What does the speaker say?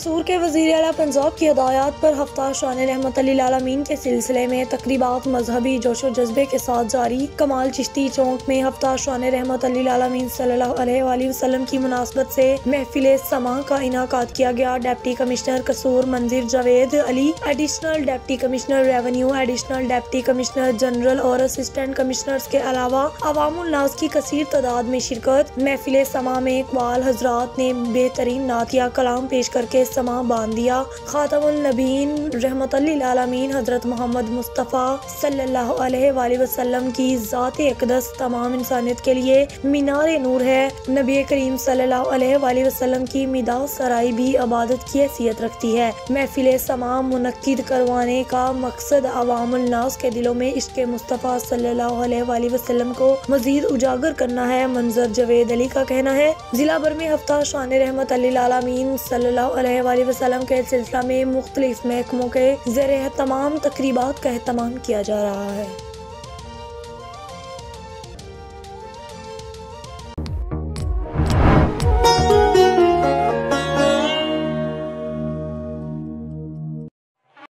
कसूर के वज़ीर आला पंजाब की हिदायत पर हफ्ता शान रहमत लिल आलमीन के सिलसिले में तकरीबात मजहबी जोशो जज्बे के साथ जारी। कमाल चिश्ती चौक में हफ्ता शान रहमत लिल आलमीन सल्लल्लाहु अलैहि वसल्लम की मुनासबत से महफिल समा का इनाकाद किया गया। Deputy commissioner Kasur Manzir Javed Ali, additional deputy commissioner revenue, additional deputy commissioner general और असिस्टेंट कमिश्नर्स के अलावा अवामुल नास की कसीर तादाद में शिरकत। महफिल समा में इकबाल हजरात ने बेहतरीन नातिया कलाम पेश करके समा बांध दिया। खातमुल नबीन रहमतुल लिल आलमीन हजरत मोहम्मद मुस्तफ़ा सल्लल्लाहु अलैहि वसल्लम की ज़ात अक़दस तमाम इंसानियत के लिए मीनार नूर है। नबी करीम सल्लल्लाहु अलैहि वसल्लम की मिदाद सराई भी इबादत की हैसियत रखती है। महफिल समा मुनक्किद करवाने का मकसद अवामुल नास के दिलों में इश्क़ मुस्तफ़ा सल्लल्लाहु अलैहि वसल्लम को मजीद उजागर करना है। मंजर जावेद अली का कहना है, जिला भर में हफ्ता शान रहमत लिल आलमीन सल्लल्लाहु अलैहि वसल्लम के सिलसिला में मुख्तलिफ महकमों के ज़रिए तमाम तकरीबात का एहतमाम किया जा रहा है।